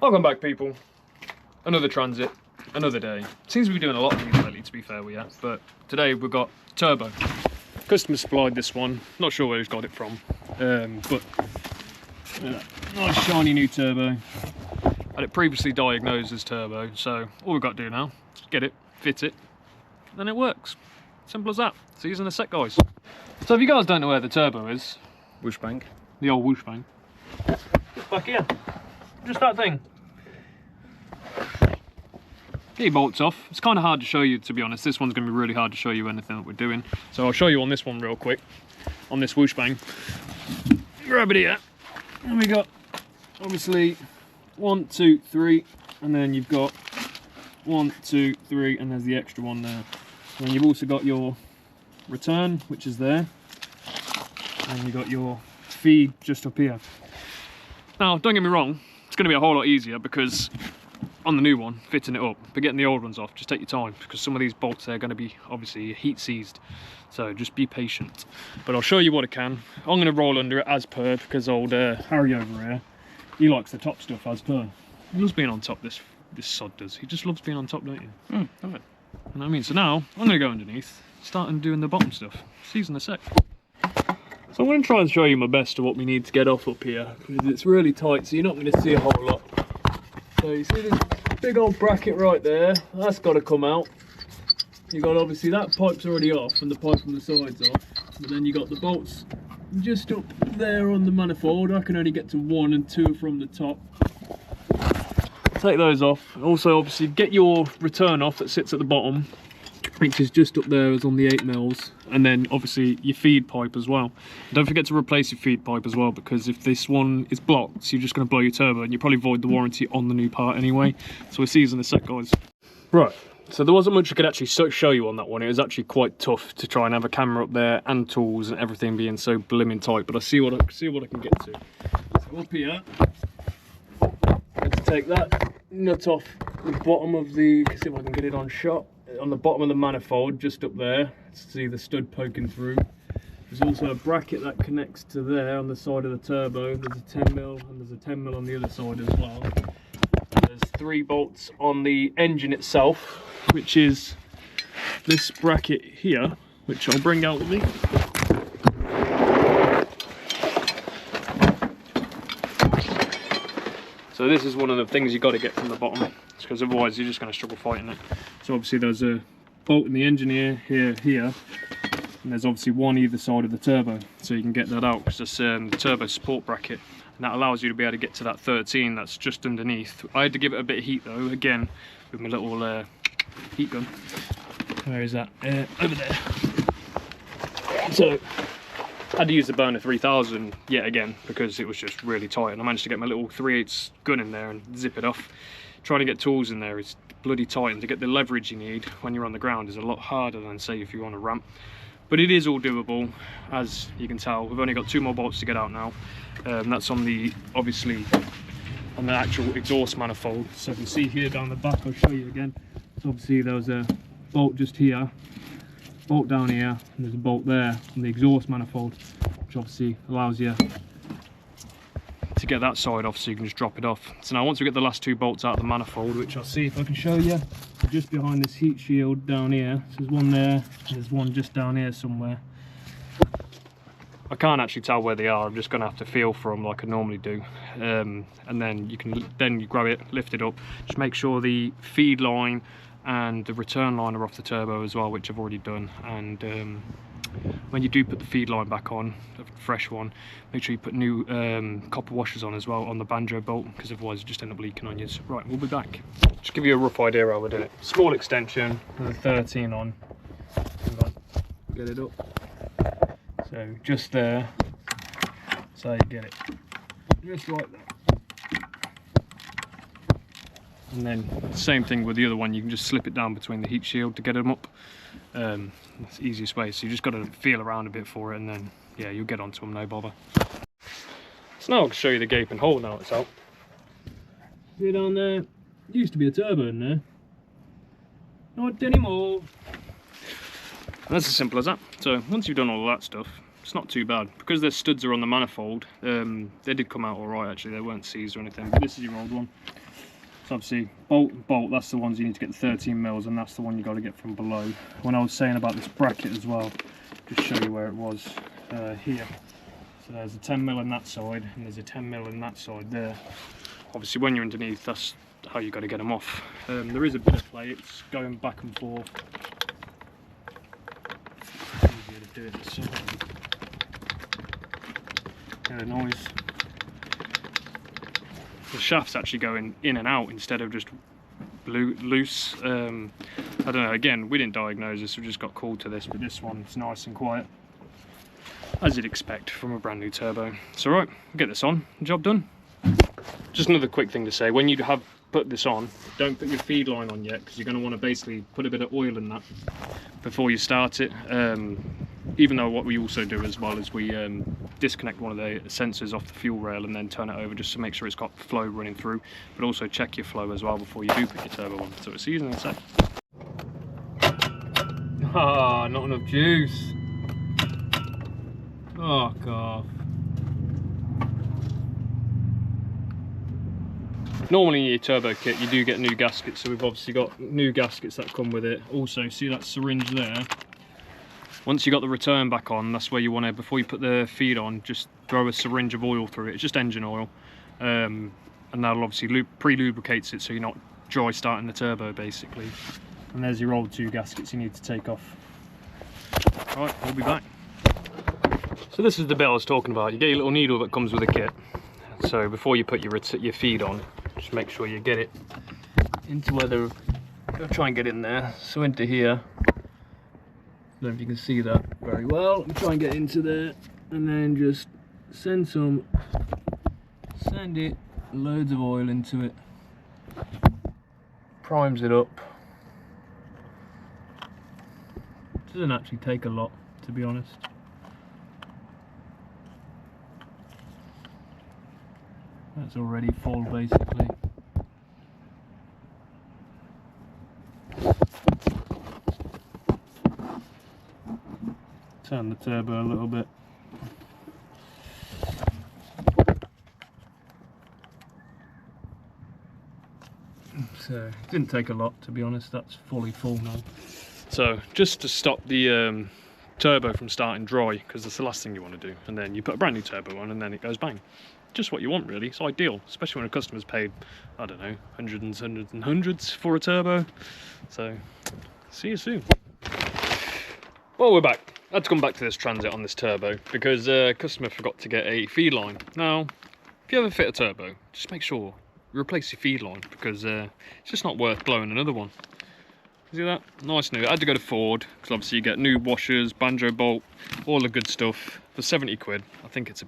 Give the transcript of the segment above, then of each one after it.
Welcome back, people. Another transit, another day. Seems to be doing a lot of these lately, to be fair with you. But today we've got turbo. Customer supplied this one. Not sure where he's got it from, but nice shiny new turbo. Had it previously diagnosed as turbo, so all we've got to do now is get it, fit it, then it works. Simple as that. See you in a sec, guys. So if you guys don't know where the turbo is, whoosh bang, the old whoosh bang, back here. Just that thing. Get your bolts off. It's kind of hard to show you, to be honest. This one's going to be really hard to show you anything that we're doing. So I'll show you on this one real quick. On this whoosh bang. Grab it here. And we got, obviously, 1, 2, 3. And then you've got 1, 2, 3. And there's the extra one there. And then you've also got your return, which is there. And you've got your feed just up here. Now, don't get me wrong, it's going to be a whole lot easier because on the new one, fitting it up, but getting the old ones off, just take your time because some of these bolts are going to be obviously heat seized. So just be patient. But I'll show you what I can. I'm going to roll under it as per because old Harry over here, he likes the top stuff as per. He loves being on top, this sod does. He just loves being on top, don't you? Love it. You know what I mean? So now, I'm going to go underneath, starting doing the bottom stuff. See you in a sec. So I'm going to try and show you my best of what we need to get off up here because it's really tight, so you're not going to see a whole lot. So you see this big old bracket right there, that's got to come out. You got obviously that pipe's already off and the pipe from the side's off, but then you got the bolts just up there on the manifold. I can only get to 1 and 2 from the top. Take those off. Also obviously get your return off that sits at the bottom, which is just up there as on the 8mm, and then obviously your feed pipe as well. Don't forget to replace your feed pipe as well, because if this one is blocked, you're just going to blow your turbo and you probably void the warranty on the new part anyway. So we'll see you in a sec, guys. Right, so there wasn't much I could actually show you on that one. It was actually quite tough to try and have a camera up there and tools and everything being so blimmin' tight, but I see what I can get to. So up here, let's take that nut off the bottom of the, see if I can get it on shot. On the bottom of the manifold, just up there, see the stud poking through. There's also a bracket that connects to there on the side of the turbo. There's a 10mm and there's a 10mm on the other side as well. And there's 3 bolts on the engine itself, which is this bracket here, which I'll bring out with me. So this is one of the things you've got to get from the bottom, because otherwise you're just going to struggle fighting it. So obviously there's a bolt in the engine here, and there's obviously one either side of the turbo, so you can get that out because it's the turbo support bracket, and that allows you to be able to get to that 13 that's just underneath. I had to give it a bit of heat though, again with my little heat gun. Where is that? Over there. So I had to use the Burner 3000 yet again because it was just really tight, and I managed to get my little 3/8 gun in there and zip it off. Trying to get tools in there is bloody tight, and to get the leverage you need when you're on the ground is a lot harder than say if you're on a ramp. But it is all doable, as you can tell. We've only got 2 more bolts to get out now. That's on the, obviously, on the actual exhaust manifold. So if you see here down the back, I'll show you again. So obviously there's a bolt just here, bolt down here, and there's a bolt there on the exhaust manifold, which obviously allows you to get that side off so you can just drop it off. So now once we get the last 2 bolts out of the manifold, which I'll see if I can show you, just behind this heat shield down here, so there's one there, there's one just down here somewhere. I can't actually tell where they are, I'm just going to have to feel for them like I normally do. And then you grab it, lift it up, just make sure the feed line and the return line are off the turbo as well, which I've already done. And when you do put the feed line back on, a fresh one, make sure you put new copper washers on as well on the banjo bolt, because otherwise you just end up leaking on you. So, right, we'll be back. Just give you a rough idea how we're doing it. Small extension with a 13 on. Hang on, get it up. So just there, so you get it, just like that. And then same thing with the other one, you can just slip it down between the heat shield to get them up. It's the easiest way, so you just got to feel around a bit for it, and then yeah, you'll get onto them, no bother. So now I'll show you the gaping hole now it's out. See down there, used to be a turbo in there, not anymore. And that's as simple as that. So once you've done all of that stuff, it's not too bad. Because their studs are on the manifold, they did come out alright actually, they weren't seized or anything, but this is your old one. So obviously, bolt, that's the ones you need to get the 13 mils, and that's the one you got to get from below. When I was saying about this bracket as well, just show you where it was, here. So there's a 10 mil in that side, and there's a 10 mil in that side there. Obviously when you're underneath, that's how you got to get them off. There is a bit of play, it's going back and forth. It's easier to do it this side. Hear the noise. The shaft's actually going in and out instead of just loose. I don't know, again, we didn't diagnose this, we just got called to this, but this one's nice and quiet, as you'd expect from a brand new turbo. So right, get this on, job done. Just another quick thing to say, when you have put this on, don't put your feed line on yet, because you're going to want to basically put a bit of oil in that before you start it. Even though what we also do as well is we disconnect one of the sensors off the fuel rail and then turn it over just to make sure it's got flow running through, but also check your flow as well before you do put your turbo on. So we'll see you in a sec. Ah, not enough juice. Oh god. Normally in your turbo kit you do get new gaskets, so we've obviously got new gaskets that come with it. Also, see that syringe there? Once you got the return back on, that's where you want to, before you put the feed on, just throw a syringe of oil through it. It's just engine oil, and that'll obviously pre-lubricates it so you're not dry starting the turbo basically. And there's your old 2 gaskets you need to take off. Right, we'll be back. So this is the bit I was talking about. You get your little needle that comes with the kit. So before you put your feed on, just make sure you get it into where I'll try and get in there. So into here. I don't know if you can see that very well. Try and get into there, and then just send it loads of oil into it. Primes it up. Doesn't actually take a lot, to be honest. That's already full basically. Turn the turbo a little bit. So it didn't take a lot, to be honest. That's fully full now. So just to stop the turbo from starting dry, because that's the last thing you want to do, and then you put a brand new turbo on and then it goes bang. Just what you want really. It's ideal, especially when a customer's paid, I don't know, hundreds and hundreds for a turbo. So see you soon. Well, we're back. I had to come back to this transit on this turbo because a customer forgot to get a feed line. Now, if you ever fit a turbo, just make sure you replace your feed line, because it's just not worth blowing another one. See that? Nice new. I had to go to Ford because obviously you get new washers, banjo bolt, all the good stuff for 70 quid. I think it's a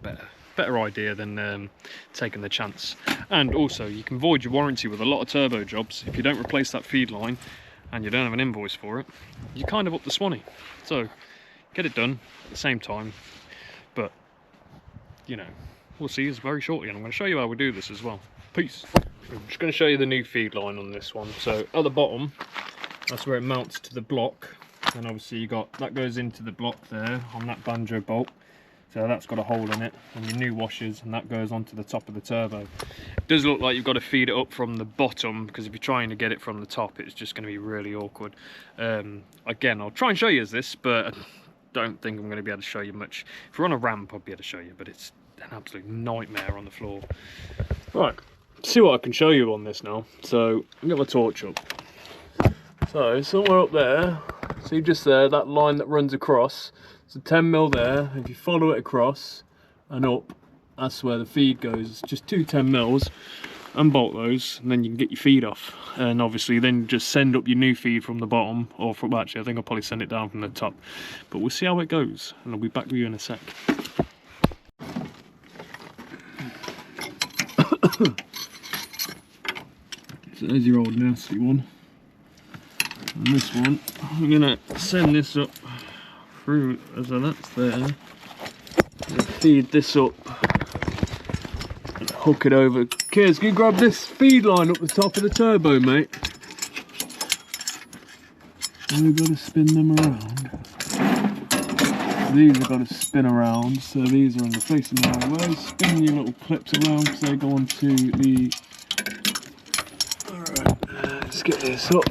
better idea than taking the chance. And also, you can void your warranty with a lot of turbo jobs if you don't replace that feed line and you don't have an invoice for it. You're kind of up the swanny. So get it done at the same time, but you know, we'll see you very shortly, and I'm going to show you how we do this as well. Peace. I'm just going to show you the new feed line on this one. So at the bottom, that's where it mounts to the block, and obviously you got that goes into the block there on that banjo bolt, so that's got a hole in it, and your new washers, and that goes onto the top of the turbo. It does look like you've got to feed it up from the bottom, because if you're trying to get it from the top, it's just going to be really awkward. Again, I'll try and show you this, but don't think I'm going to be able to show you much. If we're on a ramp, I'll be able to show you, but it's an absolute nightmare on the floor. Right, see what I can show you on this now. So I've got my torch up. So somewhere up there, see just there, that line that runs across, it's a 10 mil there. If you follow it across and up, that's where the feed goes. It's just 2 10 mils. Unbolt those, and then you can get your feed off, and obviously then just send up your new feed from the bottom, or from, actually I think I'll probably send it down from the top, but we'll see how it goes, and I'll be back with you in a sec. So there's your old nasty one, and this one I'm gonna send this up through, so that's there, feed this up, hook it over. Kids, can you grab this feed line up the top of the turbo, mate? And we've got to spin them around. these have got to spin around, so these are in the facing the wrong way. Spin your little clips around because they go onto the... Alright, let's get this up.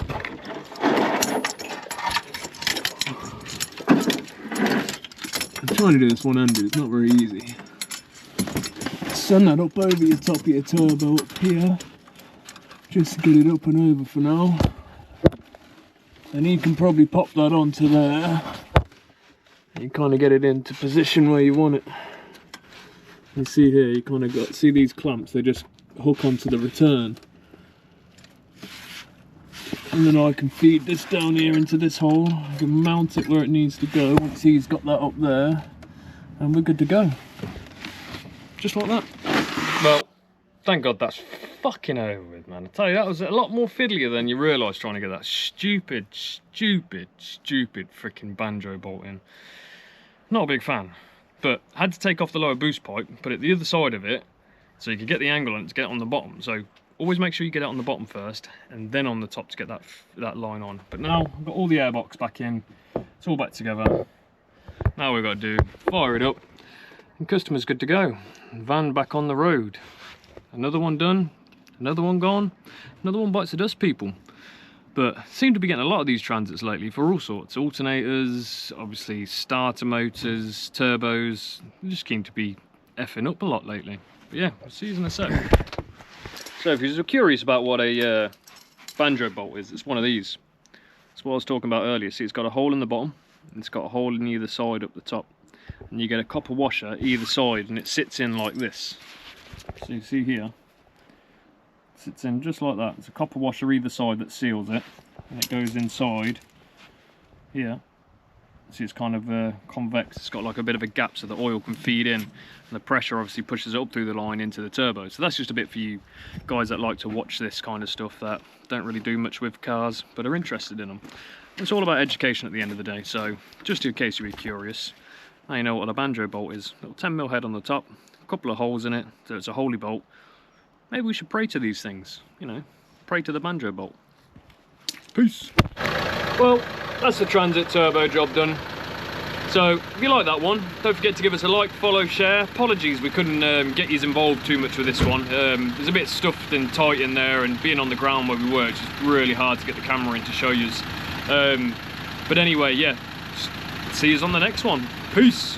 I'm trying to do this one-handed, it's not very easy. Send that up over your top of your turbo up here, just to get it up and over for now. And you can probably pop that onto there. You kind of get it into position where you want it. You see here, you kind of got, see these clamps, they just hook onto the return. And then I can feed this down here into this hole. I can mount it where it needs to go once he's got that up there. And we're good to go. Just like that. Well, thank God that's fucking over with, man. I tell you, that was a lot more fiddlier than you realise trying to get that stupid freaking banjo bolt in. Not a big fan, but had to take off the lower boost pipe, put it the other side of it, so you could get the angle on it to get it on the bottom. So always make sure you get it on the bottom first, and then on the top to get that line on. But now I've got all the airbox back in, it's all back together. Now we've got to do, fire it up, and customer's good to go. Van back on the road. Another one done, another one gone, another one bites the dust, people. But seem to be getting a lot of these Transits lately for all sorts. Alternators, obviously starter motors, turbos. They just seem to be effing up a lot lately. But yeah, I'll see you in a sec. So if you're curious about what a banjo bolt is, it's one of these. That's what I was talking about earlier. See, it's got a hole in the bottom, and it's got a hole in either side up the top. And you get a copper washer either side, and it sits in like this. So you see here, sits in just like that. It's a copper washer either side that seals it, and it goes inside here. See, it's kind of convex. It's got like a bit of a gap so the oil can feed in, and the pressure obviously pushes it up through the line into the turbo. So that's just a bit for you guys that like to watch this kind of stuff, that don't really do much with cars but are interested in them. It's all about education at the end of the day, so just in case you were curious, now you know what a banjo bolt is. Little 10mm head on the top, a couple of holes in it, so it's a holy bolt. Maybe we should pray to these things, you know, pray to the banjo bolt. Peace. Well, that's the Transit turbo job done. So, if you like that one, don't forget to give us a like, follow, share. Apologies we couldn't get you involved too much with this one. There's a bit stuffed and tight in there, and being on the ground where we were, it's just really hard to get the camera in to show you. But anyway, yeah, see you on the next one. Peace.